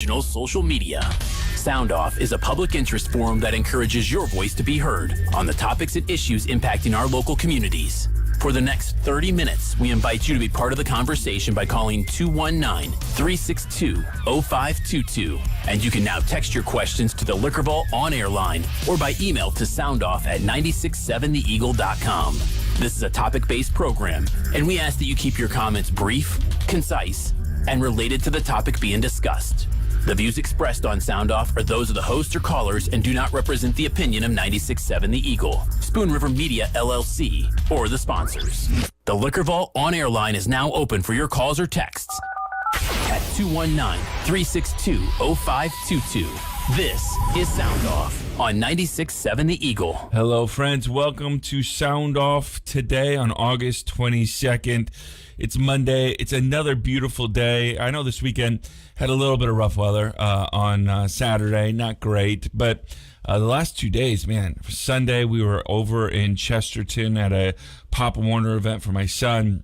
Social media. Sound Off is a public interest forum that encourages your voice to be heard on the topics and issues impacting our local communities. For the next 30 minutes, we invite you to be part of the conversation by calling 219-362-0522. And you can now text your questions to the Liquor Vault on-air line or by email to soundoff@967theeagle.com. This is a topic-based program, and we ask that you keep your comments brief, concise, and related to the topic being discussed. The views expressed on Sound Off are those of the host or callers and do not represent the opinion of 96.7 The Eagle, Spoon River Media LLC, or the sponsors. The Liquor Vault on-air line is now open for your calls or texts at 219-362-0522. This is Sound Off on 96.7 The Eagle. Hello, friends. Welcome to Sound Off today on August 22nd. It's Monday. It's another beautiful day. I know this weekend had a little bit of rough weather on Saturday. Not great, but the last 2 days, man. For Sunday, we were over in Chesterton at a Pop Warner event for my son,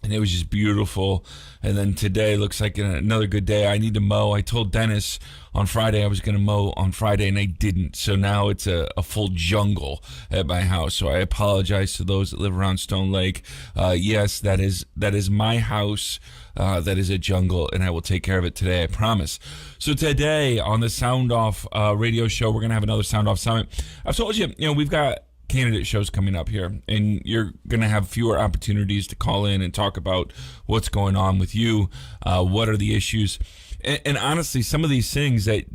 and it was just beautiful. And then today looks like another good day. I need to mow. I told Dennis on Friday I was going to mow on Friday, and I didn't. So now it's a full jungle at my house. So I apologize to those that live around Stone Lake. Yes, that is my house. That is a jungle, and I will take care of it today, I promise. So today on the Sound Off radio show, we're going to have another Sound Off Summit. I've told you, we've got candidate shows coming up here, and you're going to have fewer opportunities to call in and talk about what's going on with you, what are the issues, and honestly, some of these things that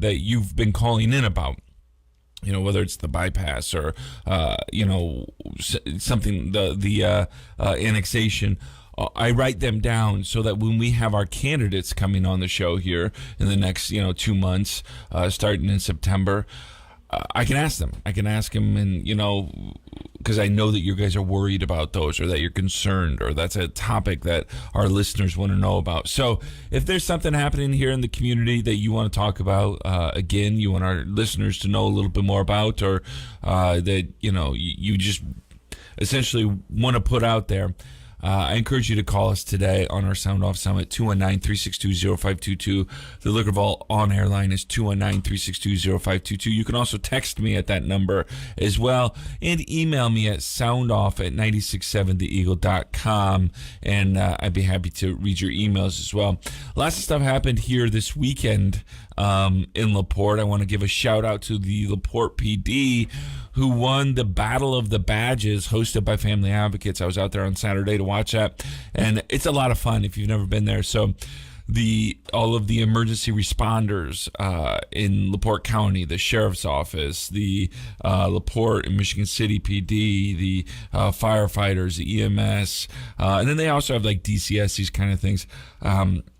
you've been calling in about, whether it's the bypass or something, the annexation. I write them down so that when we have our candidates coming on the show here in the next 2 months, starting in September, I can ask them. And, because I know that you guys are worried about those, or that you're concerned, or that's a topic that our listeners want to know about. So if there's something happening here in the community that you want to talk about, again, you want our listeners to know a little bit more about, or that, you just essentially want to put out there, I encourage you to call us today on our Sound Off Summit, 219-362-0522. The Liquor Vault on-air line is 219-362-0522. You can also text me at that number as well, and email me at soundoff@967theeagle.com, and I'd be happy to read your emails as well. Lots of stuff happened here this weekend in LaPorte. I want to give a shout-out to the LaPorte PD, who won the Battle of the Badges hosted by Family Advocates. I was out there on Saturday to watch that, and it's a lot of fun if you've never been there. So all of the emergency responders in LaPorte County, the Sheriff's Office, the LaPorte and Michigan City PD, the firefighters, the EMS, and then they also have like DCS, these kind of things.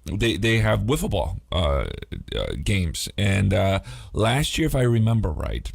They have wiffle ball games. And last year, if I remember right,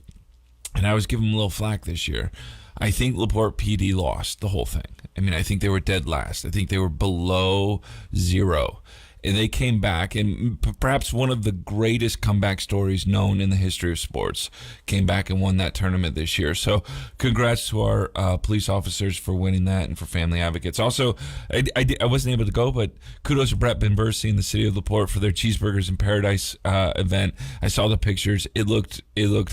and I was giving them a little flack this year, I think LaPorte PD lost the whole thing. I think they were dead last. I think they were below 0. And they came back, and perhaps one of the greatest comeback stories known in the history of sports, came back and won that tournament this year. So congrats to our police officers for winning that, and for Family Advocates. Also, I wasn't able to go, but kudos to Brett Benbersi in the city of LaPorte for their Cheeseburgers in Paradise event. I saw the pictures. It looked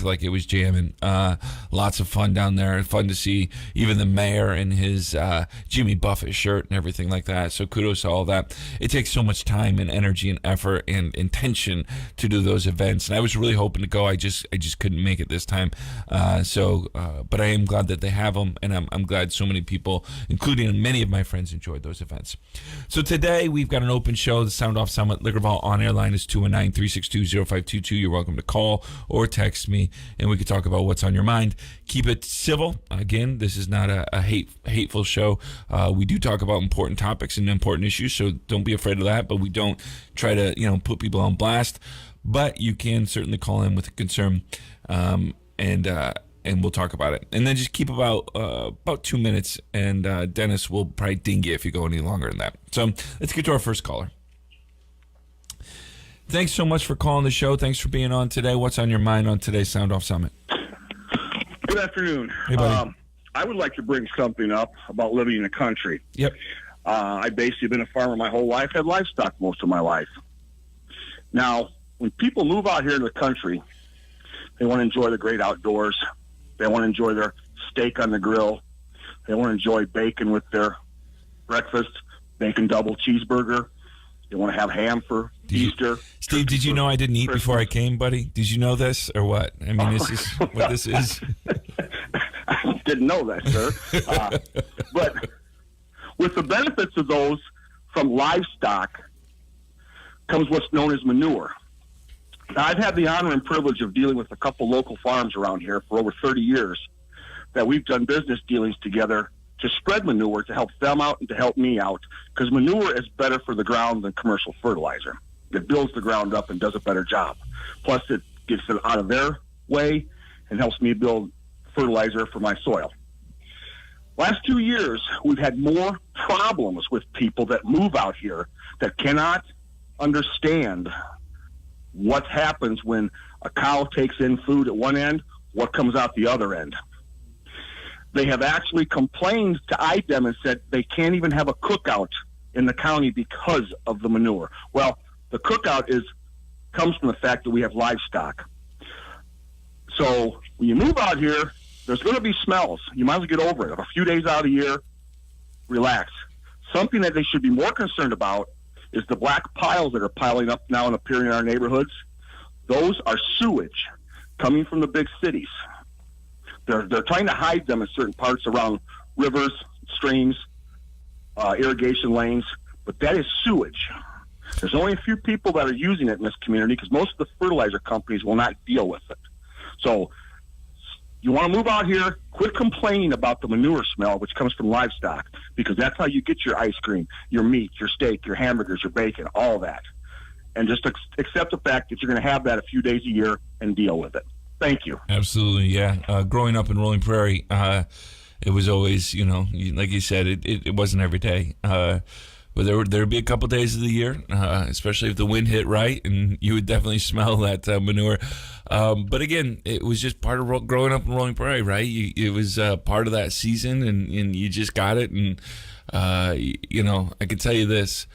like it was jamming. Lots of fun down there. Fun to see even the mayor in his Jimmy Buffett shirt and everything like that. So kudos to all that. It takes so much time and energy and effort and intention to do those events, and I was really hoping to go. I just couldn't make it this time. But I am glad that they have them, and I'm glad so many people, including many of my friends, enjoyed those events. So today we've got an open show. The Sound Off Summit Liquor Vault on-air line is 219-362-0522. You're welcome to call or text me, and we can talk about what's on your mind. Keep it civil. Again, this is not a hateful show. We do talk about important topics and important issues, so don't be afraid of that. But we don't try to put people on blast. But you can certainly call in with a concern, and we'll talk about it. And then just keep about 2 minutes, and Dennis will probably ding you if you go any longer than that. So let's get to our first caller. Thanks so much for calling the show. Thanks for being on today. What's on your mind on today's Sound Off Summit? Good afternoon. Hey, buddy. I would like to bring something up about living in the country. Yep. I've basically been a farmer my whole life, had livestock most of my life. Now, when people move out here to the country, they want to enjoy the great outdoors. They want to enjoy their steak on the grill. They want to enjoy bacon with their breakfast, bacon double cheeseburger. They want to have ham for Easter. Steve, did you know I didn't eat Christmas. before I came, buddy? Did you know this or what? I mean, this is what this is. I didn't know that, sir. But with the benefits of those from livestock comes what's known as manure. Now, I've had the honor and privilege of dealing with a couple local farms around here for over 30 years that we've done business dealings together to spread manure to help them out and to help me out, because manure is better for the ground than commercial fertilizer. It builds the ground up and does a better job. Plus, it gets it out of their way and helps me build fertilizer for my soil. Last 2 years, we've had more problems with people that move out here that cannot understand what happens when a cow takes in food at one end, what comes out the other end. They have actually complained to IDEM and said they can't even have a cookout in the county because of the manure. Well, the cookout comes from the fact that we have livestock. So when you move out here, there's going to be smells. You might as well get over it. A few days out of the year, relax. Something that they should be more concerned about is the black piles that are piling up now and appearing in our neighborhoods. Those are sewage coming from the big cities. They're trying to hide them in certain parts around rivers, streams, irrigation lanes, but that is sewage. There's only a few people that are using it in this community because most of the fertilizer companies will not deal with it. So you want to move out here, quit complaining about the manure smell, which comes from livestock, because that's how you get your ice cream, your meat, your steak, your hamburgers, your bacon, all that. And just accept the fact that you're going to have that a few days a year and deal with it. Thank you. Absolutely, yeah. Growing up in Rolling Prairie, it was always, like you said, it wasn't every day. But there'd be a couple days of the year, especially if the wind hit right, and you would definitely smell that manure. But again, it was just part of growing up in Rolling Prairie, right? It was part of that season, and you just got it. And, I can tell you this.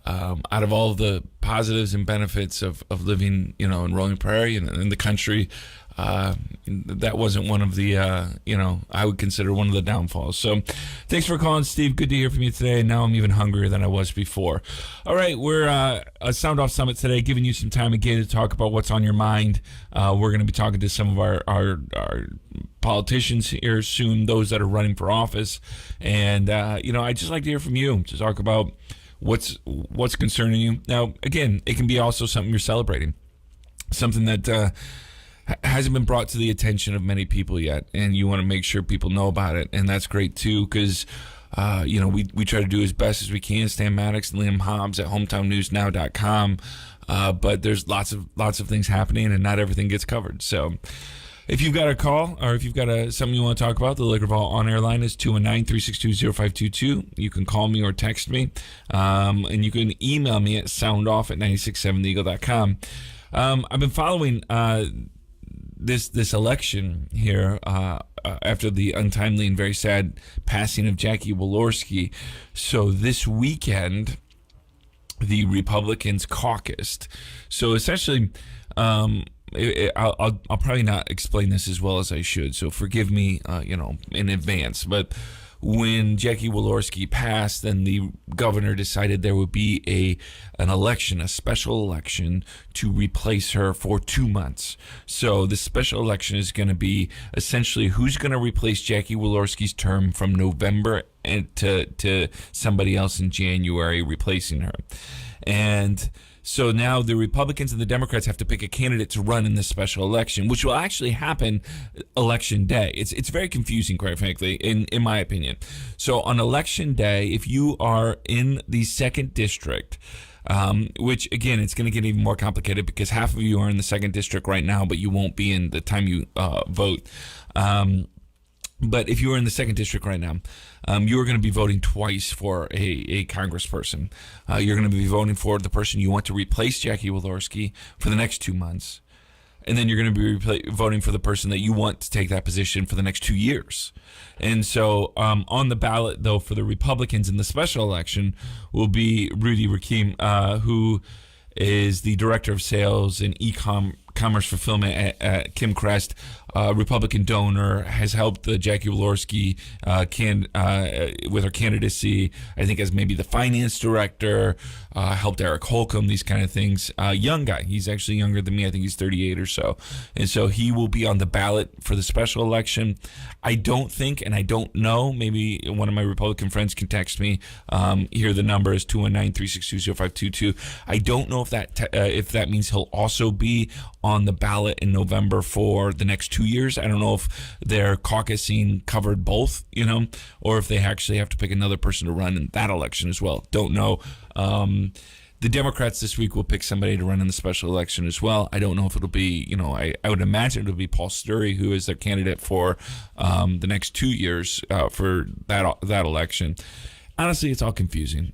Out of all of the positives and benefits of living, in Rolling Prairie and in the country, that wasn't one of the, I would consider one of the downfalls. So thanks for calling, Steve. Good to hear from you today. Now I'm even hungrier than I was before. All right, we're a Sound Off Summit today, giving you some time again to talk about what's on your mind. We're going to be talking to some of our politicians here soon, those that are running for office. And, I'd just like to hear from you to talk about what's concerning you. Now, again, it can be also something you're celebrating, something that hasn't been brought to the attention of many people yet, and you want to make sure people know about it, and that's great too, because we try to do as best as we can. Stan Maddox and Liam Hobbs at hometownnewsnow.com, but there's lots of things happening, and not everything gets covered. So if you've got a call or if you've got something you want to talk about, the Liquor Vault on-air line is 219-362-0522. You can call me or text me, and you can email me at soundoff@967theeagle.com. I've been following this election here after the untimely and very sad passing of Jackie Walorski. So this weekend, the Republicans caucused. So essentially, I'll probably not explain this as well as I should, so forgive me, in advance. But when Jackie Walorski passed, then the governor decided there would be an election, a special election, to replace her for 2 months. So the special election is going to be essentially who's going to replace Jackie Walorski's term from November and to somebody else in January replacing her. And so now the Republicans and the Democrats have to pick a candidate to run in this special election, which will actually happen election day. It's very confusing, quite frankly, in my opinion. So on election day, if you are in the 2nd district, which again, it's going to get even more complicated because half of you are in the 2nd district right now, but you won't be in the time you vote. But if you are in the 2nd district right now, you are going to be voting twice for a congressperson. You're going to be voting for the person you want to replace Jackie Walorski for the next 2 months. And then you're going to be voting for the person that you want to take that position for the next 2 years. And so on the ballot, though, for the Republicans in the special election will be Rudy Rakim, who is the director of sales and commerce fulfillment at Kim Crest, Republican donor, has helped Jackie Walorski with her candidacy, I think as maybe the finance director, helped Eric Holcomb, these kind of things. Young guy. He's actually younger than me. I think he's 38 or so. And so he will be on the ballot for the special election. I don't think, and I don't know, maybe one of my Republican friends can text me. Here the number is 219-362-0522. I don't know if that means he'll also be on the ballot in November for the next 2 years. I don't know if their caucusing covered both, or if they actually have to pick another person to run in that election as well. Don't know. The Democrats this week will pick somebody to run in the special election as well. I don't know if it'll be, I would imagine it'll be Paul Sturry, who is their candidate for the next 2 years for that election. Honestly, it's all confusing.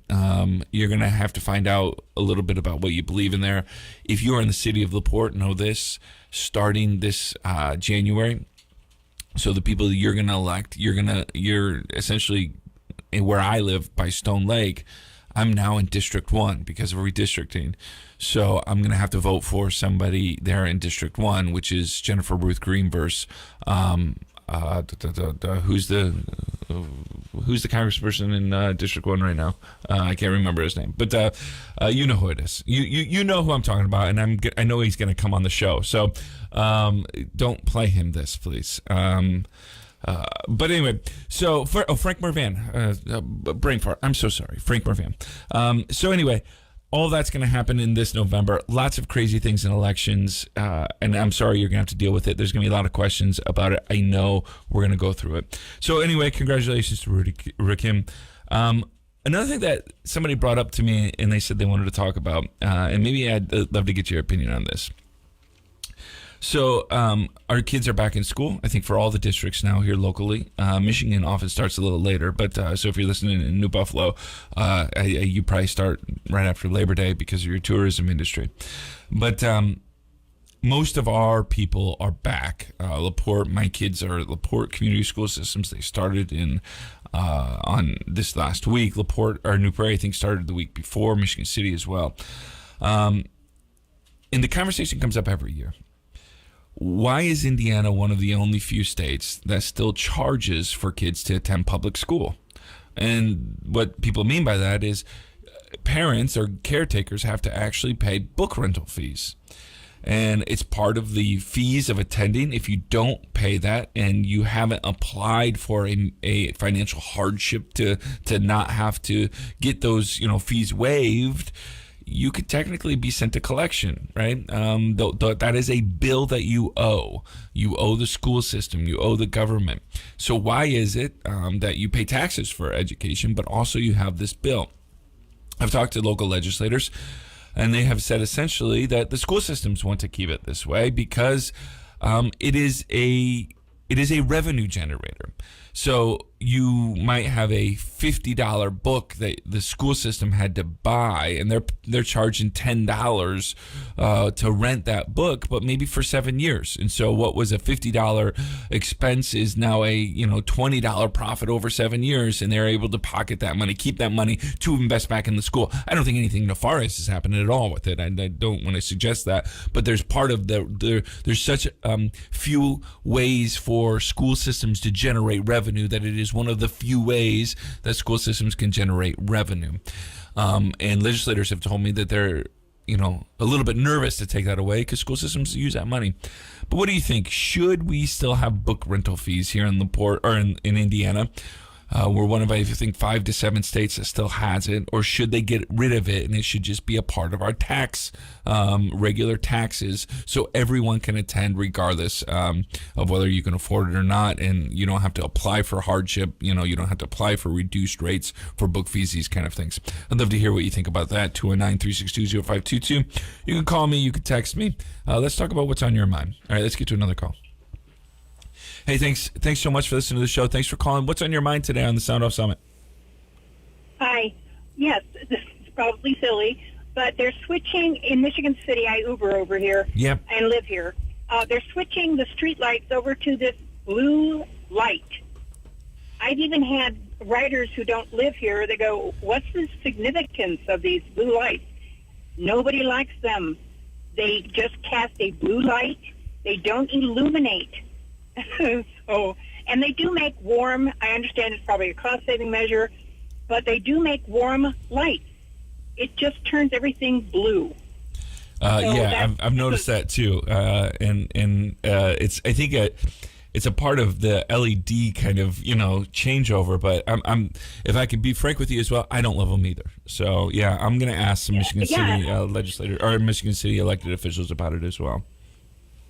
You're going to have to find out a little bit about what you believe in there. If you are in the city of LaPorte, know this, starting this January, so the people that you're going to elect, you're essentially, where I live by Stone Lake, I'm now in District 1 because of redistricting. So I'm going to have to vote for somebody there in District 1, which is Jennifer Ruth Green versus who's the congressperson in District 1 right now? I can't remember his name, but you know who it is. You know who I'm talking about, and I know he's going to come on the show. So don't play him this, please. But anyway, so Frank Mervan, brain fart. I'm so sorry, Frank Mervan. So anyway, all that's going to happen in this November. Lots of crazy things in elections, and I'm sorry you're going to have to deal with it. There's going to be a lot of questions about it. I know we're going to go through it. So anyway, congratulations to Rikim. Another thing that somebody brought up to me, and they said they wanted to talk about, and maybe I'd love to get your opinion on this. So our kids are back in school, I think, for all the districts now here locally. Michigan often starts a little later, but so if you're listening in New Buffalo, you probably start right after Labor Day because of your tourism industry. But most of our people are back. LaPorte, my kids are at LaPorte Community School Systems. They started on this last week. LaPorte, or New Prairie, I think, started the week before, Michigan City as well. And the conversation comes up every year. Why is Indiana one of the only few states that still charges for kids to attend public school? And what people mean by that is parents or caretakers have to actually pay book rental fees. And it's part of the fees of attending. If you don't pay that and you haven't applied for a financial hardship to not have to get those fees waived, you could technically be sent to collection, right? That is a bill that you owe. You owe the school system. You owe the government. So why is it that you pay taxes for education, but also you have this bill? I've talked to local legislators, and they have said essentially that the school systems want to keep it this way because it is a revenue generator. So you might have a $50 book that the school system had to buy, and they're charging $10 to rent that book, but maybe for 7 years. And so what was a $50 expense is now a $20 profit over 7 years, and they're able to pocket that money, keep that money to invest back in the school. I don't think anything nefarious is happening at all with it. I don't want to suggest that, but there's part of there's such few ways for school systems to generate revenue that it is one of the few ways that school systems can generate revenue. And legislators have told me that they're, a little bit nervous to take that away because school systems use that money. But what do you think? Should we still have book rental fees here in LaPorte or in Indiana? We're one of, I think, 5 to 7 states that still has it, or should they get rid of it and it should just be a part of our tax, regular taxes, so everyone can attend regardless of whether you can afford it or not, and you don't have to apply for hardship, you don't have to apply for reduced rates for book fees, these kind of things. I'd love to hear what you think about that. 219-362-0522. You can call me, you can text me. Let's talk about what's on your mind. All right, let's get to another call. Hey, thanks so much for listening to the show. Thanks for calling. What's on your mind today on the Sound Off Summit? Hi. Yes, this is probably silly, but they're switching in Michigan City. I Uber over here and live here. They're switching the street lights over to this blue light. I've even had riders who don't live here, they go, what's the significance of these blue lights? Nobody likes them. They just cast a blue light. They don't illuminate. So, and they do make warm, I understand it's probably a cost-saving measure, but they do make warm lights. It just turns everything blue. I've noticed that too, and it's, I think it's a part of the LED kind of changeover. But I'm if I could be frank with you as well, I don't love them either. So yeah, I'm going to ask some Michigan City legislators or Michigan City elected officials about it as well.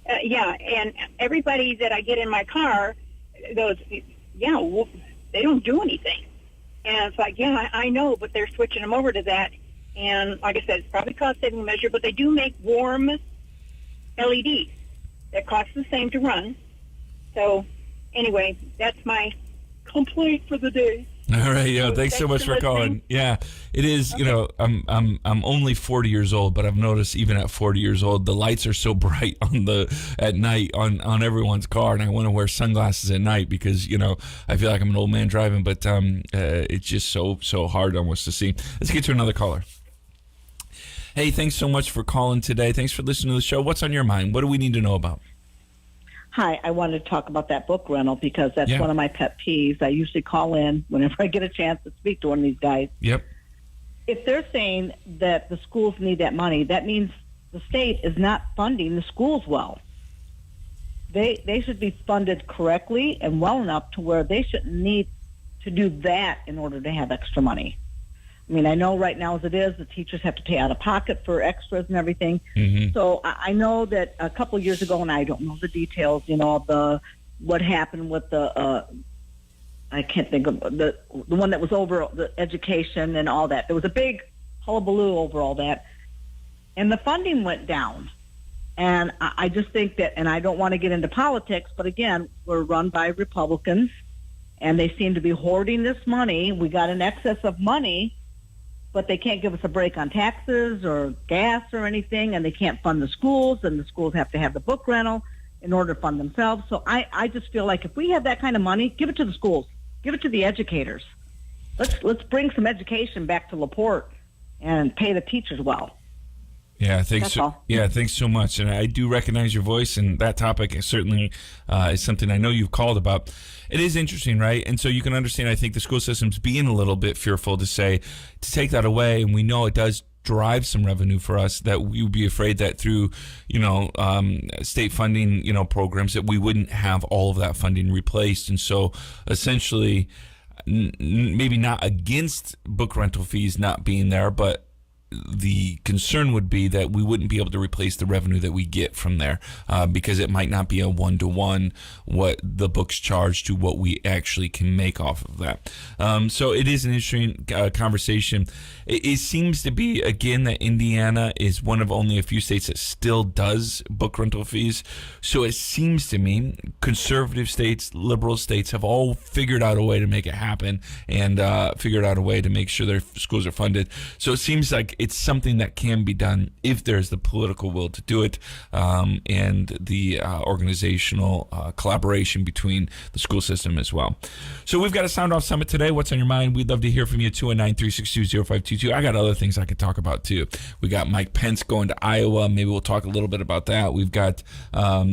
And everybody that I get in my car goes, well, they don't do anything. And it's like, I know, but they're switching them over to that. And like I said, it's probably a cost-saving measure, but they do make warm LEDs that cost the same to run. So anyway, that's my complaint for the day. All right, thanks so much for calling. Yeah, it is. Okay. I'm only 40 years old, but I've noticed even at 40 years old, the lights are so bright at night on everyone's car, and I want to wear sunglasses at night because I feel like I'm an old man driving. But it's just so hard almost to see. Let's get to another caller. Hey, thanks so much for calling today. Thanks for listening to the show. What's on your mind? What do we need to know about? Hi, I wanted to talk about that book rental because that's one of my pet peeves. I usually call in whenever I get a chance to speak to one of these guys. Yep. If they're saying that the schools need that money, that means the state is not funding the schools well. They should be funded correctly and well enough to where they shouldn't need to do that in order to have extra money. I mean, I know right now as it is, the teachers have to pay out of pocket for extras and everything. Mm-hmm. So I know that a couple of years ago, and I don't know the details, what happened with the, I can't think of the one that was over the education and all that. There was a big hullabaloo over all that. And the funding went down. And I just think that, and I don't want to get into politics, but again, we're run by Republicans, and they seem to be hoarding this money. We got an excess of money, but they can't give us a break on taxes or gas or anything, and they can't fund the schools, and the schools have to have the book rental in order to fund themselves. So I just feel like if we have that kind of money, give it to the schools. Give it to the educators. Let's bring some education back to LaPorte and pay the teachers well. Yeah, thanks. Thanks so much. And I do recognize your voice, and that topic is certainly is something I know you've called about. It is interesting, right? And so you can understand, I think, the school system's being a little bit fearful to take that away, and we know it does drive some revenue for us, that we would be afraid that through, state funding, programs, that we wouldn't have all of that funding replaced. And so essentially, maybe not against book rental fees not being there, but the concern would be that we wouldn't be able to replace the revenue that we get from there because it might not be a one-to-one what the books charge to what we actually can make off of that. So it is an interesting conversation. It seems to be, again, that Indiana is one of only a few states that still does book rental fees. So it seems to me conservative states, liberal states have all figured out a way to make it happen and figured out a way to make sure their schools are funded. So it seems like it's something that can be done if there's the political will to do it and the organizational collaboration between the school system as well. So we've got a Sound Off Summit today. What's on your mind? We'd love to hear from you, 219-362-0522. I got other things I could talk about too. We got Mike Pence going to Iowa. Maybe we'll talk a little bit about that. We've got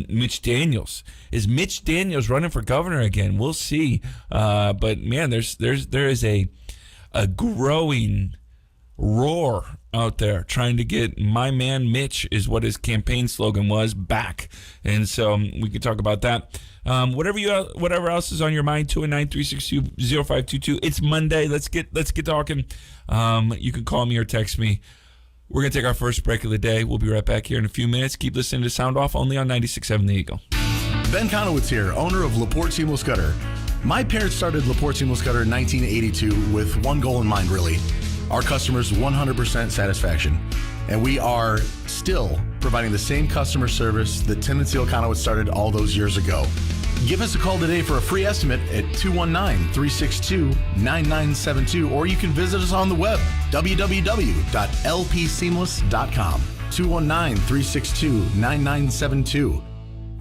Mitch Daniels. Is Mitch Daniels running for governor again? We'll see. But man, there is a growing roar out there trying to get my man Mitch, is what his campaign slogan was, back. And so we can talk about that. Whatever else is on your mind, 219-362-0522. It's Monday. Let's get talking. You can call me or text me. We're going to take our first break of the day. We'll be right back here in a few minutes. Keep listening to Sound Off only on 96.7 The Eagle. Ben Conowitz here, owner of LaPorte Seamless Gutter. My parents started LaPorte Seamless Gutter in 1982 with one goal in mind, really. Our customers' 100% satisfaction. And we are still providing the same customer service that Tim and Seal Conowitz started all those years ago. Give us a call today for a free estimate at 219-362-9972, or you can visit us on the web, www.lpseamless.com. 219-362-9972.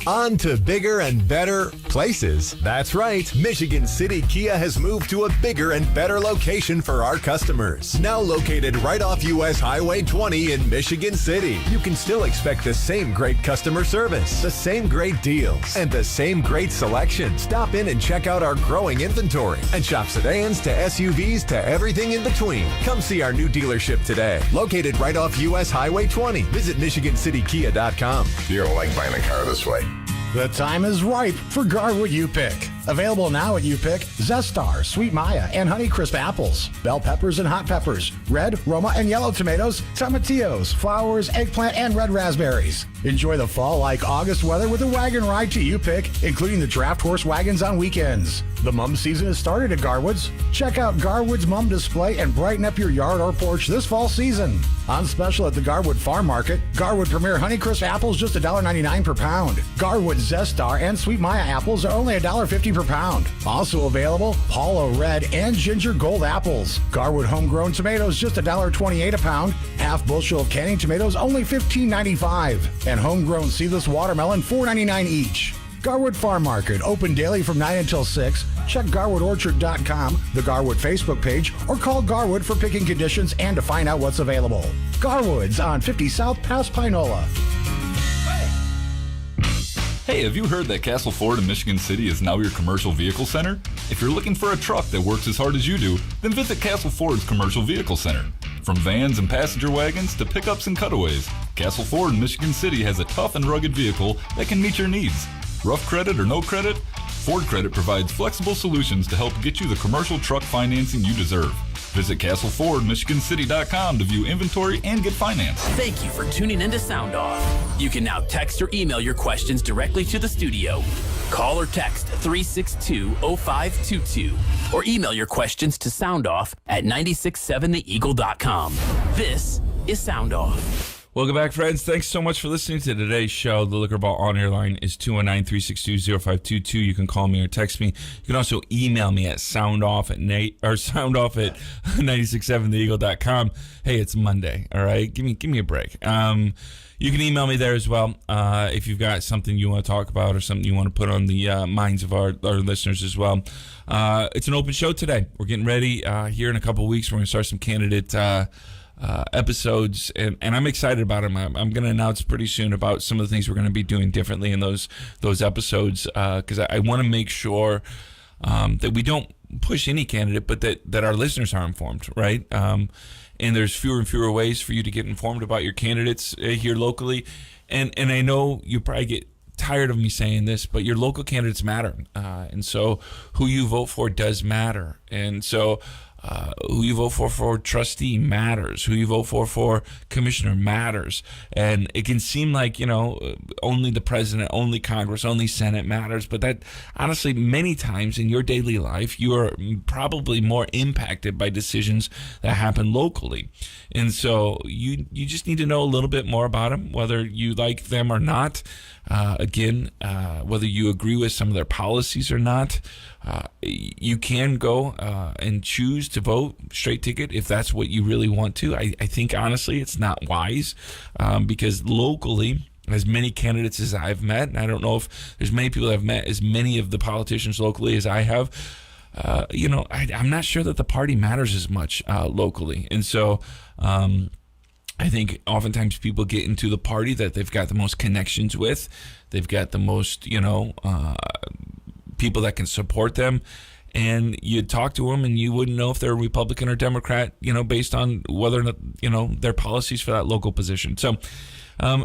On to bigger and better places. That's right. Michigan City Kia has moved to a bigger and better location for our customers. Now located right off US Highway 20 in Michigan City. You can still expect the same great customer service, the same great deals, and the same great selection. Stop in and check out our growing inventory and shop sedans to SUVs to everything in between. Come see our new dealership today. Located right off US Highway 20. Visit MichiganCityKia.com. You don't like buying a car this way. The time is ripe for Garwood U-Pick. Available now at U-Pick, Zestar, Sweet Maya, and Honeycrisp apples, bell peppers and hot peppers, red, Roma, and yellow tomatoes, tomatillos, flowers, eggplant, and red raspberries. Enjoy the fall-like August weather with a wagon ride to U-Pick, including the draft horse wagons on weekends. The mum season has started at Garwood's. Check out Garwood's mum display and brighten up your yard or porch this fall season. On special at the Garwood Farm Market, Garwood Premier Honeycrisp apples just $1.99 per pound. Garwood Zestar and Sweet Maya apples are only $1.50 per pound. Also available, Paula Red and Ginger Gold apples. Garwood Homegrown tomatoes just $1.28 a pound. Half bushel of canning tomatoes only $15.95. And homegrown seedless watermelon $4.99 each. Garwood Farm Market, open daily from 9 until 6. Check GarwoodOrchard.com, the Garwood Facebook page, or call Garwood for picking conditions and to find out what's available. Garwood's on 50 South past Pinola. Hey, have you heard that Castle Ford in Michigan City is now your commercial vehicle center? If you're looking for a truck that works as hard as you do, then visit Castle Ford's Commercial Vehicle Center. From vans and passenger wagons to pickups and cutaways, Castle Ford in Michigan City has a tough and rugged vehicle that can meet your needs. Rough credit or no credit? Ford Credit provides flexible solutions to help get you the commercial truck financing you deserve. Visit CastleFordMichiganCity.com to view inventory and get finance. Thank you for tuning in to Sound Off. You can now text or email your questions directly to the studio. Call or text 362-0522 or email your questions to soundoff@967theeagle.com. This is Sound Off. Welcome back, friends. Thanks so much for listening to today's show. The Liquor Ball on-air line is 219-362-0522. You can call me or text me. You can also email me at soundoff@967theeagle.com. Hey, it's Monday, all right? Give me a break. You can email me there as well if you've got something you want to talk about or something you want to put on the minds of our listeners as well. It's an open show today. We're getting ready here in a couple of weeks. We're going to start some candidate episodes, and I'm excited about them. I'm going to announce pretty soon about some of the things we're going to be doing differently in those episodes because I want to make sure that we don't push any candidate, but that our listeners are informed, right? And there's fewer and fewer ways for you to get informed about your candidates here locally. And I know you probably get tired of me saying this, but your local candidates matter. And so who you vote for does matter. And so who you vote for trustee matters. Who you vote for commissioner matters. And it can seem like, only the president, only Congress, only Senate matters. But that, honestly, many times in your daily life, you are probably more impacted by decisions that happen locally. And so you just need to know a little bit more about them, whether you like them or not. Whether you agree with some of their policies or not. You can go and choose to vote straight ticket if that's what you really want to. I think, honestly, it's not wise because locally, as many candidates as I've met, and I don't know if there's many people that have met as many of the politicians locally as I have, I'm not sure that the party matters as much locally. And so I think oftentimes people get into the party that they've got the most connections with. They've got the most, people that can support them. And you talk to them and you wouldn't know if they're a Republican or Democrat, based on whether or not, their policies for that local position. So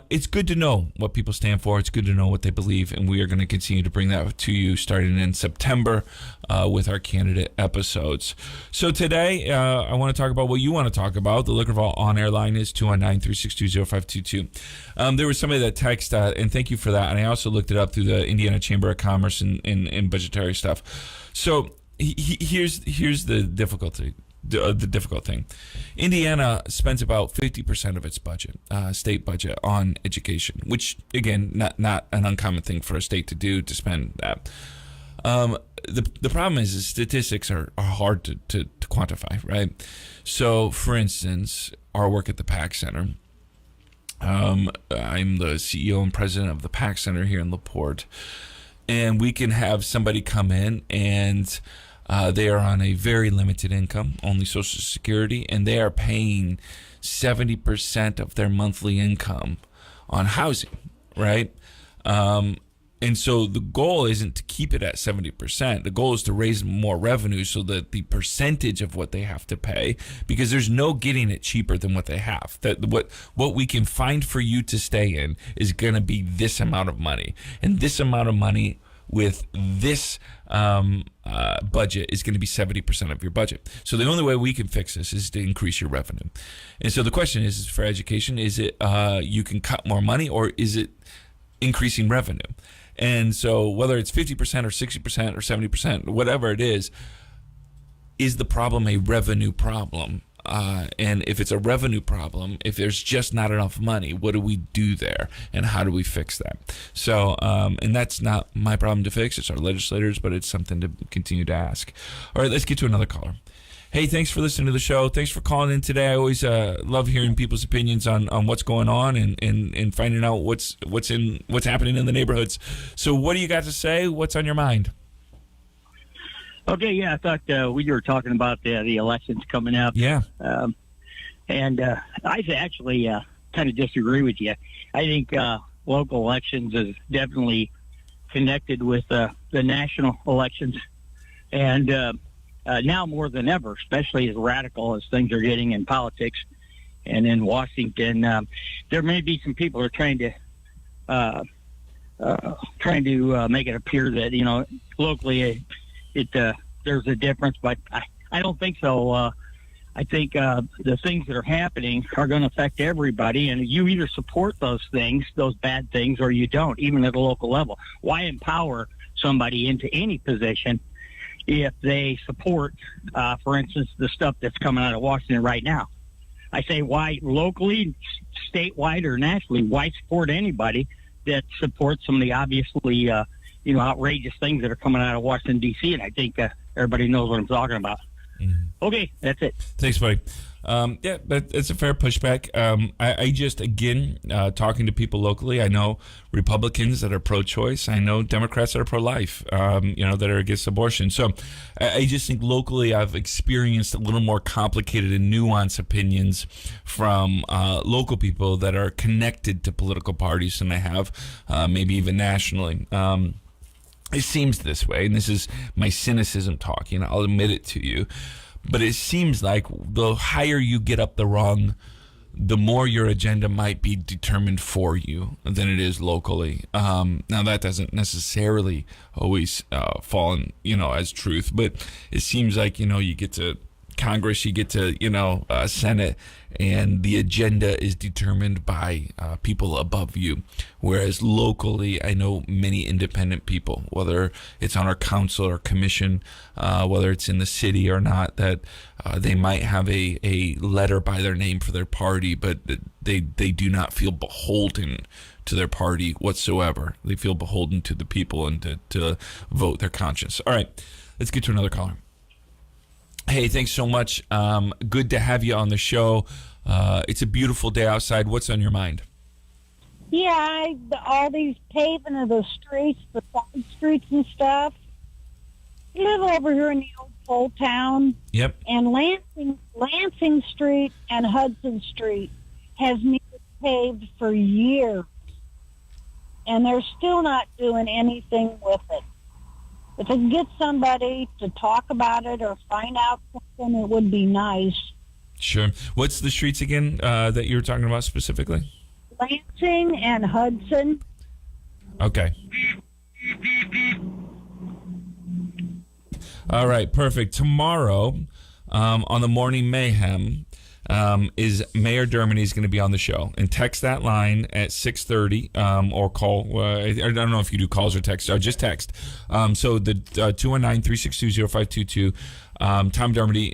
it's good to know what people stand for. It's good to know what they believe. And we are going to continue to bring that to you starting in September with our candidate episodes. So today, I want to talk about what you want to talk about. The Liquor Vault on-air line is 219-362-0522. There was somebody that texted, and thank you for that. And I also looked it up through the Indiana Chamber of Commerce and budgetary stuff. So here's the difficulty. The difficult thing. Indiana spends about 50% of its budget, state budget, on education, which, again, not an uncommon thing for a state to do, to spend that. The problem is statistics are hard to quantify, right? So, for instance, our work at the PAC Center, I'm the CEO and president of the PAC Center here in LaPorte. And we can have somebody come in and they are on a very limited income, only Social Security, and they are paying 70% of their monthly income on housing, right? And so the goal isn't to keep it at 70%. The goal is to raise more revenue so that the percentage of what they have to pay, because there's no getting it cheaper than what they have. That what we can find for you to stay in is going to be this amount of money, and this amount of money with this budget is going to be 70% of your budget. So the only way we can fix this is to increase your revenue. And so the question is for education, is it you can cut more money, or is it increasing revenue? And so whether it's 50% or 60% or 70%, whatever it is the problem a revenue problem? And if it's a revenue problem, if there's just not enough money, what do we do there? And how do we fix that? So, and that's not my problem to fix. It's our legislators, but it's something to continue to ask. All right, let's get to another caller. Hey, thanks for listening to the show. Thanks for calling in today. I always love hearing people's opinions on what's going on and finding out what's happening in the neighborhoods. So what do you got to say? What's on your mind? Okay, yeah, I thought we were talking about the elections coming up. Yeah. And I actually kind of disagree with you. I think local elections is definitely connected with the national elections. And now more than ever, especially as radical as things are getting in politics and in Washington, there may be some people who are trying to make it appear that, locally there's a difference, but I don't think so. I think the things that are happening are going to affect everybody, and you either support those things, those bad things, or you don't, even at a local level. Why empower somebody into any position if they support, for instance, the stuff that's coming out of Washington right now? I say, why locally, statewide, or nationally, why support anybody that supports some of the obviously, outrageous things that are coming out of Washington, D.C., and I think everybody knows what I'm talking about. Mm-hmm. Okay, that's it. Thanks, buddy. Yeah, that's a fair pushback. I just, again, talking to people locally, I know Republicans that are pro-choice. I know Democrats that are pro-life, that are against abortion. So I just think locally I've experienced a little more complicated and nuanced opinions from local people that are connected to political parties than I have maybe even nationally. It seems this way, and this is my cynicism talking. I'll admit it to you. But it seems like the higher you get up the rung, the more your agenda might be determined for you than it is locally. Now, that doesn't necessarily always fall in, as truth, but it seems like, you get to Congress, you get to, Senate, and the agenda is determined by people above you. Whereas locally, I know many independent people, whether it's on our council or commission, whether it's in the city or not, that they might have a letter by their name for their party, but they do not feel beholden to their party whatsoever. They feel beholden to the people and to vote their conscience. All right, let's get to another caller. Hey, thanks so much. Good to have you on the show. It's a beautiful day outside. What's on your mind? Yeah, all these paving of the streets, the side streets and stuff. I live over here in the old town. Yep. And Lansing Street and Hudson Street has needed paved for years. And they're still not doing anything with it. If I can get somebody to talk about it or find out something, it would be nice. Sure. What's the streets again that you were talking about specifically? Lansing and Hudson. Okay. All right, perfect. Tomorrow on the Morning Mayhem is Mayor Dermody is going to be on the show. And text that line at 6:30 or call. I don't know if you do calls or text. Just text. So the 219-362-0522.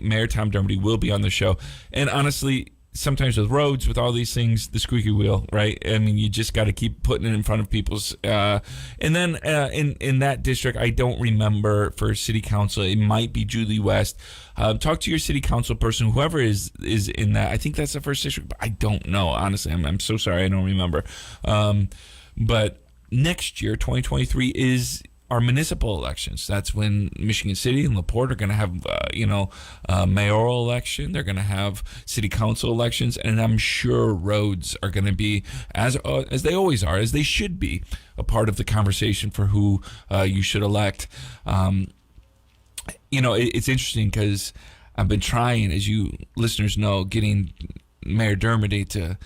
Mayor Tom Dermody will be on the show. And honestly, sometimes with roads, with all these things, the squeaky wheel, right? I mean, you just got to keep putting it in front of people's. And then in that district, I don't remember for city council. It might be Julie West. Talk to your city council person, whoever is in that. I think that's the first district, but I don't know. Honestly, I'm so sorry, I don't remember. But next year, 2023, is our municipal elections. That's when Michigan City and LaPorte are going to have, a mayoral election. They're going to have city council elections, and I'm sure roads are going to be, as they always are, as they should be, a part of the conversation for who you should elect. It's interesting because I've been trying, as you listeners know, getting Mayor Dermody to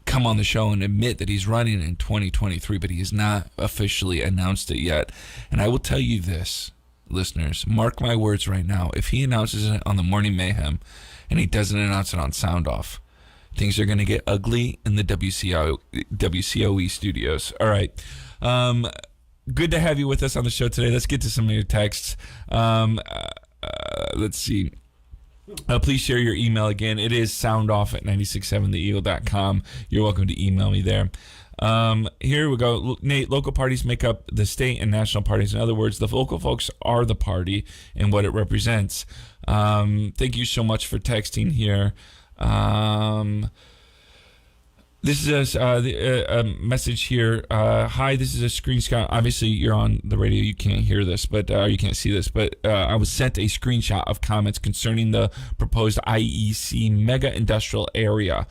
come on the show and admit that he's running in 2023, but he has not officially announced it yet. And I will tell you this, listeners, mark my words right now, if he announces it on the Morning Mayhem and he doesn't announce it on Sound Off, things are going to get ugly in the WCOE studios. All right. Good to have you with us on the show today. Let's get to some of your texts. Let's see. Please share your email again. It is soundoff@967theeagle.com. You're welcome to email me there. Here we go. Nate, local parties make up the state and national parties. In other words, the local folks are the party and what it represents. Thank you so much for texting here. This is a message here. Hi, this is a screenshot. Obviously, you're on the radio. You can't hear this, but you can't see this. But I was sent a screenshot of comments concerning the proposed IEC mega industrial area.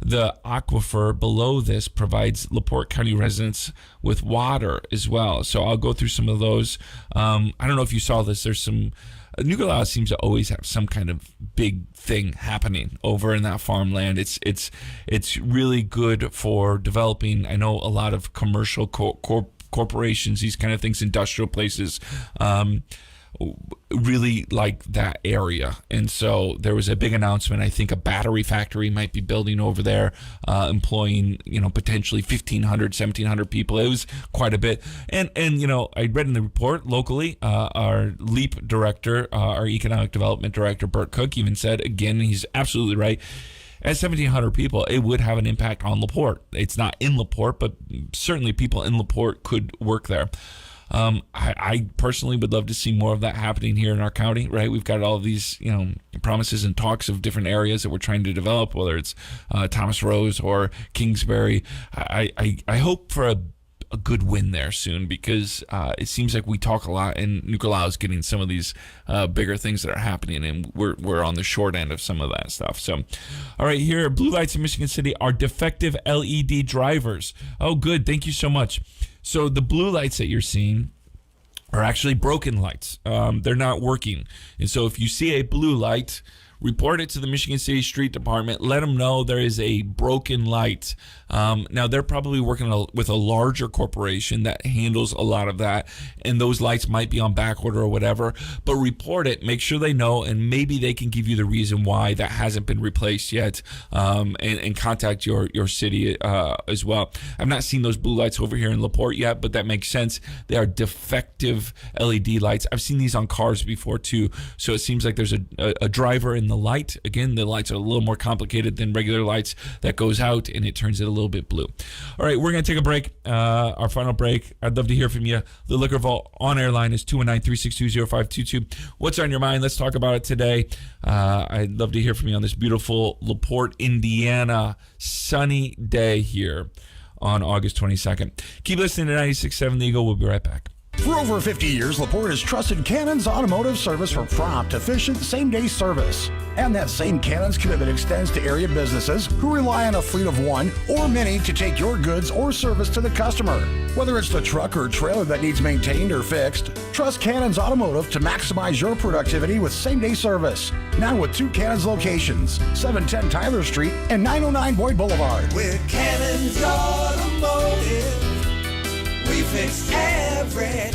The aquifer below this provides LaPorte County residents with water as well. So I'll go through some of those. I don't know if you saw this. There's some... Nucleus seems to always have some kind of big thing happening over in that farmland. It's really good for developing. I know a lot of commercial corporations, these kind of things, industrial places, really like that area. And so there was a big announcement. I think a battery factory might be building over there, employing, potentially 1,500, 1,700 people. It was quite a bit. And I read in the report locally, our LEAP director, our economic development director, Bert Cook, even said, again, he's absolutely right, at 1,700 people, it would have an impact on LaPorte. It's not in LaPorte, but certainly people in LaPorte could work there. I personally would love to see more of that happening here in our county, right? We've got all of these, promises and talks of different areas that we're trying to develop, whether it's Thomas Rose or Kingsbury. I hope for a good win there soon, because it seems like we talk a lot, and Nucleus is getting some of these bigger things that are happening, and we're on the short end of some of that stuff. So, all right, here, blue lights in Michigan City are defective LED drivers. Oh, good. Thank you so much. So the blue lights that you're seeing are actually broken lights. They're not working. And so if you see a blue light, report it to the Michigan City Street Department. Let them know there is a broken light. Now, they're probably working with a larger corporation that handles a lot of that, and those lights might be on back order or whatever. But report it. Make sure they know, and maybe they can give you the reason why that hasn't been replaced yet, and contact your city as well. I've not seen those blue lights over here in LaPorte yet, but that makes sense. They are defective LED lights. I've seen these on cars before, too. So it seems like there's a driver in the light. Again, the lights are a little more complicated than regular lights. That goes out and it turns it a little bit blue. All right, we're going to take a break, our final break. I'd love to hear from you. The Liquor Vault on-air line is 219-362-0522. What's on your mind? Let's talk about it today. I'd love to hear from you on this beautiful LaPorte, Indiana, sunny day here on August 22nd. Keep listening to 96.7 The Eagle. We'll be right back. For over 50 years, LaPorte has trusted Cannon's Automotive Service for prompt, efficient, same-day service. And that same Cannon's commitment extends to area businesses who rely on a fleet of one or many to take your goods or service to the customer. Whether it's the truck or trailer that needs maintained or fixed, trust Cannon's Automotive to maximize your productivity with same-day service. Now with 2 Cannon's locations, 710 Tyler Street and 909 Boyd Boulevard. With Cannon's Automotive, we fix everything.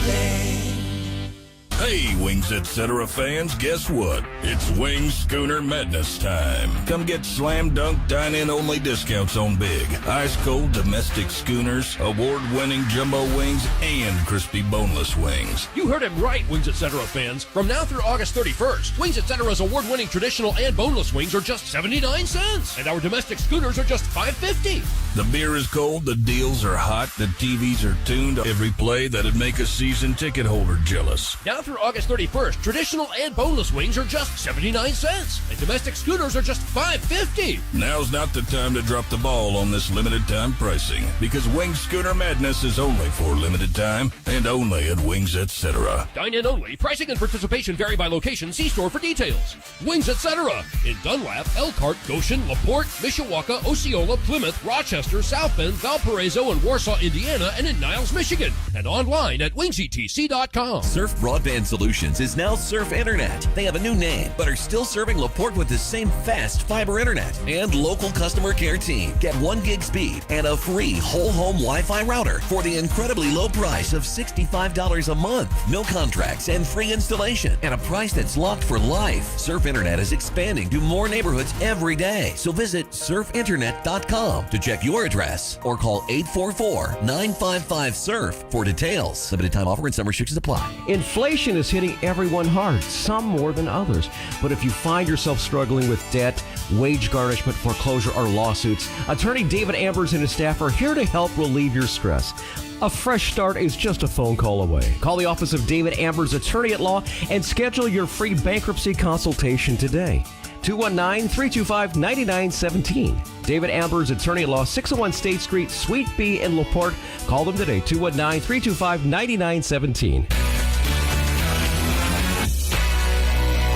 Hey, Wings Etc. fans, guess what? It's Wings Schooner Madness time. Come get slam dunk dine-in only discounts on big, ice-cold domestic schooners, award-winning jumbo wings, and crispy boneless wings. You heard him right, Wings Etc. fans. From now through August 31st, Wings Etc.'s award-winning traditional and boneless wings are just 79 cents, and our domestic schooners are just $5.50. The beer is cold, the deals are hot, the TVs are tuned. Every play that'd make a season ticket holder jealous. Now through August 31st, traditional and boneless wings are just 79 cents, and domestic schooners are just $5.50. Now's not the time to drop the ball on this limited time pricing, because Wings Schooner Madness is only for limited time and only at Wings Etc. Dine-in only. Pricing and participation vary by location. See store for details. Wings Etc. in Dunlap, Elkhart, Goshen, LaPorte, Mishawaka, Osceola, Plymouth, Rochester, South Bend, Valparaiso, and Warsaw, Indiana, and in Niles, Michigan. And online at wingsetc.com. Surf Broadband Solutions is now Surf Internet. They have a new name, but are still serving LaPorte with the same fast fiber internet and local customer care team. Get 1 gig speed and a free whole home Wi-Fi router for the incredibly low price of $65 a month. No contracts and free installation, and a price that's locked for life. Surf Internet is expanding to more neighborhoods every day. So visit surfinternet.com to check your address or call 844-955-SURF for details. Limited time offer and summer restrictions apply. Inflation is hitting everyone hard, some more than others. But if you find yourself struggling with debt, wage garnishment, foreclosure, or lawsuits, attorney David Ambers and his staff are here to help relieve your stress. A fresh start is just a phone call away. Call the office of David Ambers, attorney at law, and schedule your free bankruptcy consultation today. 219-325-9917. David Ambers, attorney at law, 601 State Street, Suite B in LaPorte. Call them today, 219-325-9917.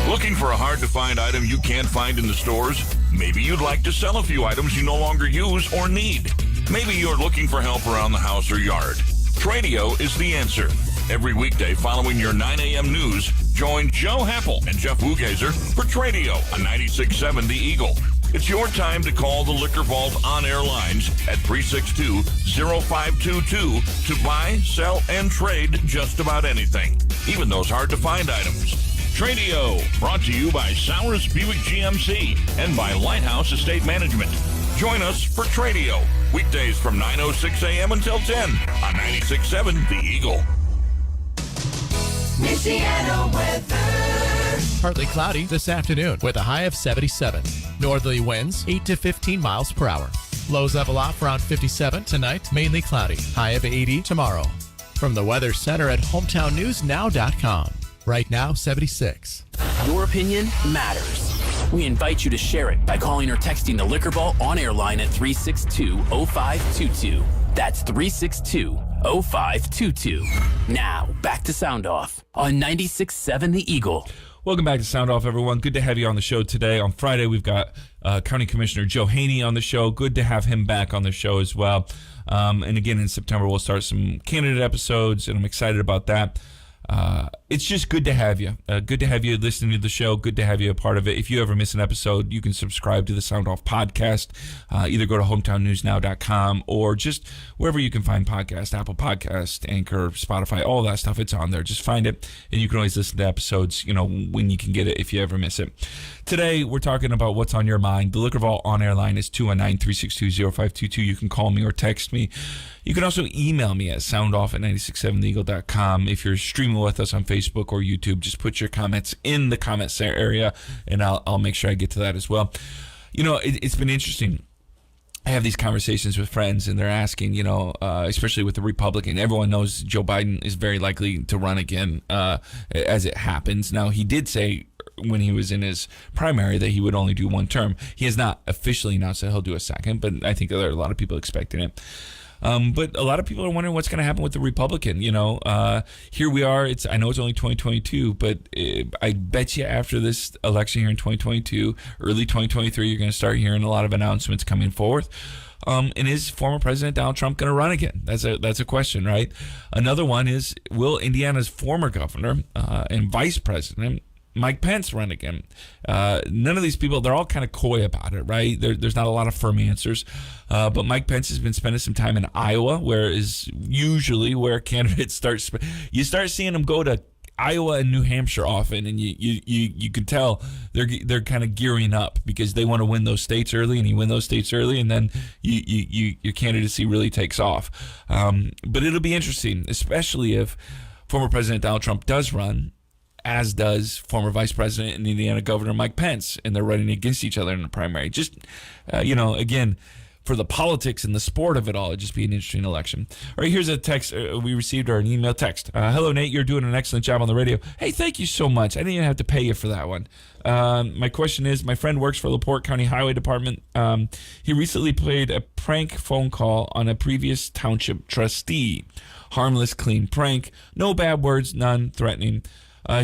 Looking for a hard-to-find item you can't find in the stores? Maybe you'd like to sell a few items you no longer use or need. Maybe you're looking for help around the house or yard. Tradio is the answer. Every weekday following your 9 a.m. news, join Joe Happel and Jeff Wugazer for Tradio on 96.7 The Eagle. It's your time to call the Liquor Vault on-air lines at 362-0522 to buy, sell, and trade just about anything, even those hard-to-find items. Tradio, brought to you by Sowers Buick GMC and by Lighthouse Estate Management. Join us for Tradio, weekdays from 9:06 a.m. until 10 on 96.7 The Eagle. Michiana weather. Partly cloudy this afternoon with a high of 77. Northerly winds 8 to 15 miles per hour. Lows level off around 57 tonight, mainly cloudy. High of 80 tomorrow. From the Weather Center at hometovnnewsnow.com. Right now, 76. Your opinion matters. We invite you to share it by calling or texting the Liquor Vault on-air line at 362-0522. That's 362-0522. Now, back to Sound Off on 96.7 The Eagle. Welcome back to Sound Off, everyone. Good to have you on the show today. On Friday, we've got County Commissioner Joe Haney on the show. Good to have him back on the show as well. And again, in September, we'll start some candidate episodes, and I'm excited about that. It's just good to have you. Good to have you listening to the show. Good to have you a part of it. If you ever miss an episode, you can subscribe to the Sound Off podcast. Either go to hometownnewsnow.com or just wherever you can find podcasts, Apple Podcast, Anchor, Spotify, all that stuff. It's on there. Just find it, and you can always listen to episodes, when you can get it if you ever miss it. Today, we're talking about what's on your mind. The Liquor Vault on-air line is 219-362-0522. You can call me or text me. You can also email me at soundoff@967theeagle.com. If you're streaming with us on Facebook or YouTube, just put your comments in the comments area, and I'll make sure I get to that as well. It's been interesting. I have these conversations with friends, and they're asking, especially with the Republican, everyone knows Joe Biden is very likely to run again as it happens. Now, he did say when he was in his primary that he would only do one term. He has not officially announced that he'll do a second, but I think there are a lot of people expecting it. But a lot of people are wondering what's going to happen with the Republican. Here we are. I know it's only 2022, but I bet you after this election here in 2022, early 2023, you're going to start hearing a lot of announcements coming forth. And is former President Donald Trump going to run again? That's a question, right? Another one is, will Indiana's former governor and vice president Mike Pence run again? None of these people, they're all kind of coy about it, right? There's not a lot of firm answers. But Mike Pence has been spending some time in Iowa, where is usually where candidates you start seeing them go to Iowa and New Hampshire often, and you could tell they're kind of gearing up because they want to win those states early, and you win those states early, and then your candidacy really takes off. But it'll be interesting, especially if former President Donald Trump does run, as does former Vice President and Indiana Governor Mike Pence, and they're running against each other in the primary. Just, again, for the politics and the sport of it all, it'd just be an interesting election. All right, here's a text we received, or an email text. Hello, Nate. You're doing an excellent job on the radio. Hey, thank you so much. I didn't even have to pay you for that one. My question is, my friend works for LaPorte County Highway Department. He recently played a prank phone call on a previous township trustee. Harmless, clean prank. No bad words, none threatening.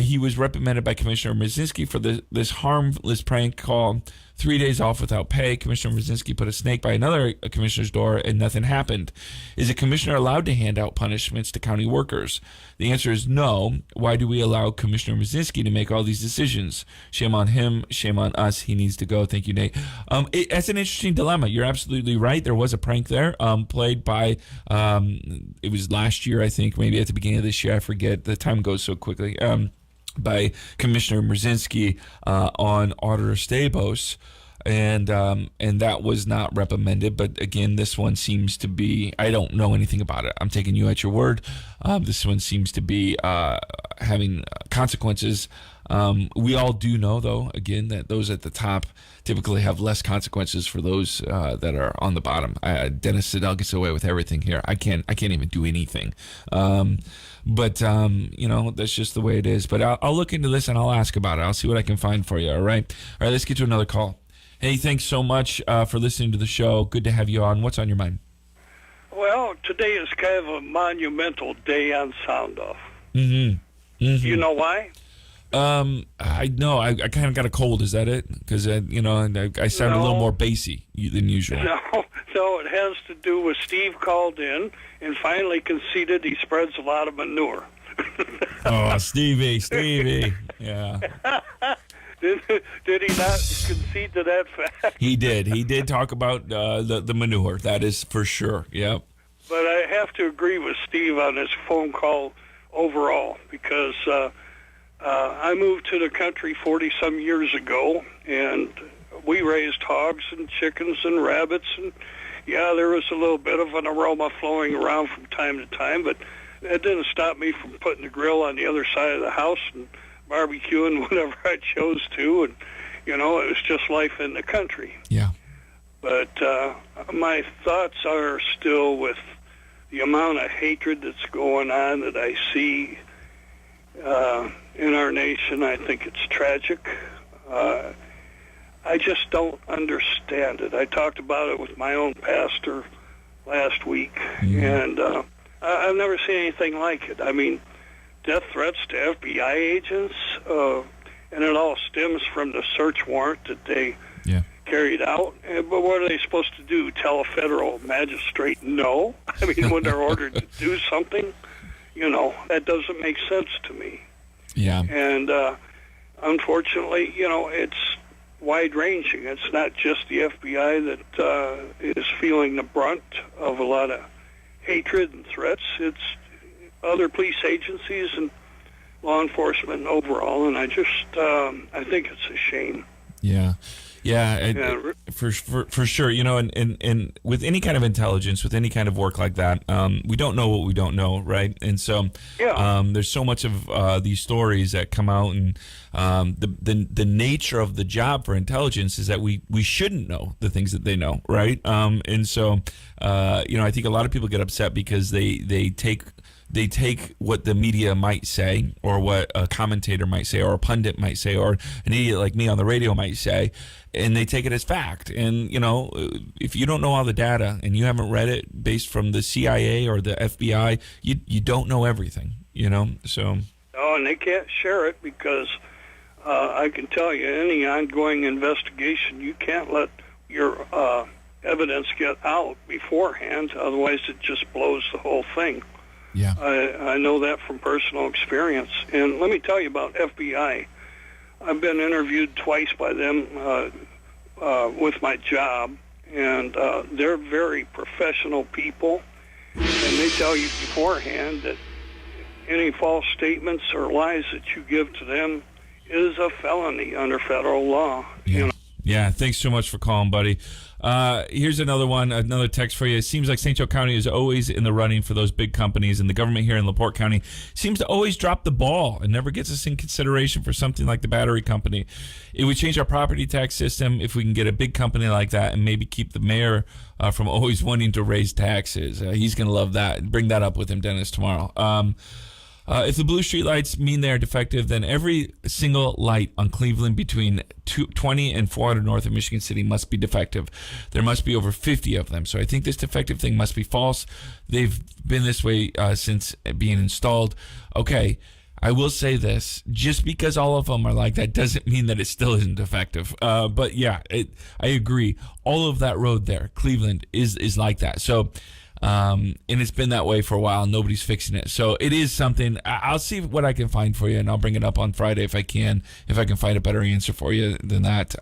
He was reprimanded by Commissioner Mrzinski for this harmless prank call. 3 days off without pay. Commissioner Mrzinski put a snake by another commissioner's door, and nothing happened. Is a commissioner allowed to hand out punishments to county workers? The answer is no. Why do we allow Commissioner Mrzinski to make all these decisions? Shame on him. Shame on us. He needs to go. Thank you, Nate. That's an interesting dilemma. You're absolutely right. There was a prank there played by, it was last year, I think, maybe at the beginning of this year. I forget. The time goes so quickly. By Commissioner Mrzinski on Auditor Stabos, and that was not reprimanded. But again, this one seems to be, I don't know anything about it. I'm taking you at your word. This one seems to be having consequences. We all do know, though, again, that those at the top typically have less consequences for those that are on the bottom. Dennis Siddell gets away with everything here. I can't even do anything. But that's just the way it is. But I'll look into this and I'll ask about it. I'll see what I can find for you. All right. Let's get to another call. Hey, thanks so much for listening to the show. Good to have you on. What's on your mind? Well, today is kind of a monumental day on Soundoff. Mm-hmm. You know why? I know. I kind of got a cold. Is that it? Because I sound a little more bassy than usual. No, it has to do with Steve called in and finally conceded he spreads a lot of manure. Oh, Stevie, yeah. Did he not concede to that fact? He did. He did talk about the manure. That is for sure. Yep. But I have to agree with Steve on his phone call overall because I moved to the country 40-some years ago, and we raised hogs and chickens and rabbits, and yeah, there was a little bit of an aroma flowing around from time to time, but it didn't stop me from putting the grill on the other side of the house and barbecuing whenever I chose to, and it was just life in the country. Yeah. But my thoughts are still with the amount of hatred that's going on that I see in our nation. I think it's tragic. I just don't understand it. I talked about it with my own pastor last week, and I've never seen anything like it. I mean, death threats to FBI agents, and it all stems from the search warrant that they carried out. But what are they supposed to do? Tell a federal magistrate no? I mean, when they're ordered to do something, that doesn't make sense to me. Yeah. And unfortunately, it's wide-ranging. It's not just the FBI that is feeling the brunt of a lot of hatred and threats. It's other police agencies and law enforcement overall, and I think it's a shame. Yeah. For sure. And with any kind of intelligence, with any kind of work like that, we don't know what we don't know, right? And so there's so much of these stories that come out, and the nature of the job for intelligence is that we shouldn't know the things that they know, right? And so I think a lot of people get upset because they take what the media might say, or what a commentator might say, or a pundit might say, or an idiot like me on the radio might say, and they take it as fact. And, if you don't know all the data and you haven't read it based from the CIA or the FBI, you don't know everything, so. Oh, and they can't share it because I can tell you, any ongoing investigation, you can't let your evidence get out beforehand, otherwise it just blows the whole thing. Yeah, I know that from personal experience. And let me tell you about FBI. I've been interviewed twice by them with my job, and they're very professional people, and they tell you beforehand that any false statements or lies that you give to them is a felony under federal law. Yeah. You know? Yeah, thanks so much for calling, buddy. Here's another text for you. It seems like St. Joe County is always in the running for those big companies, and the government here in LaPorte County seems to always drop the ball and never gets us in consideration for something like the battery company. It would change our property tax system if we can get a big company like that and maybe keep the mayor from always wanting to raise taxes. He's going to love that. Bring that up with him, Dennis, tomorrow. If the blue street lights mean they are defective, then every single light on Cleveland between 20 and 400 north of Michigan City must be defective. There must be over 50 of them. So I think this defective thing must be false. They've been this way since being installed. Okay, I will say this. Just because all of them are like that doesn't mean that it still isn't defective. But yeah, I agree. All of that road there, Cleveland, is like that. So... and it's been that way for a while. Nobody's fixing it. So it is something. I'll see what I can find for you, and I'll bring it up on Friday if I can find a better answer for you than that.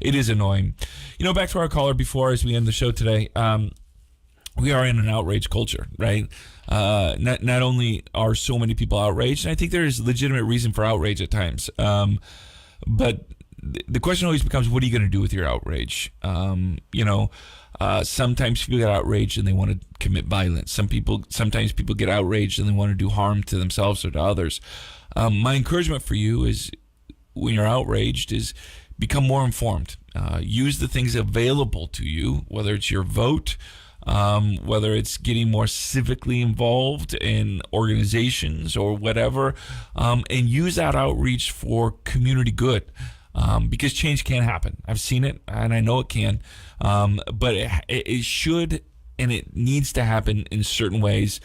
It is annoying. Back to our caller before as we end the show today. We are in an outrage culture, right? Not only are so many people outraged, and I think there is legitimate reason for outrage at times. But the question always becomes, what are you going to do with your outrage? Sometimes people get outraged and they want to commit violence. Sometimes people get outraged and they want to do harm to themselves or to others. My encouragement for you is, when you're outraged, is become more informed. Use the things available to you, whether it's your vote, whether it's getting more civically involved in organizations or whatever, and use that outreach for community good. Because change can happen. I've seen it, and I know it can. But it should, and it needs to happen in certain ways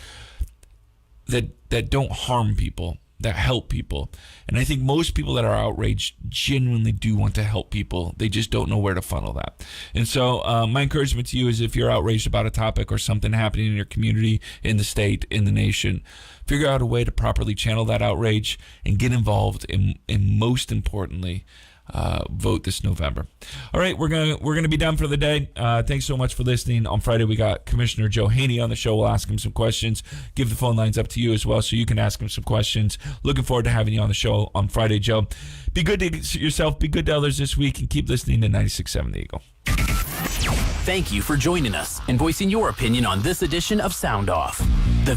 that don't harm people, that help people. And I think most people that are outraged genuinely do want to help people. They just don't know where to funnel that. And so my encouragement to you is, if you're outraged about a topic or something happening in your community, in the state, in the nation, figure out a way to properly channel that outrage and get involved. And most importantly, vote this November. All right, we're gonna be done for the day. Thanks so much for listening. On Friday, we got Commissioner Joe Haney on the show. We'll ask him some questions. Give the phone lines up to you as well, so you can ask him some questions. Looking forward to having you on the show on Friday, Joe. Be good to yourself. Be good to others this week, and keep listening to 96.7 The Eagle. Thank you for joining us and voicing your opinion on this edition of Sound Off. The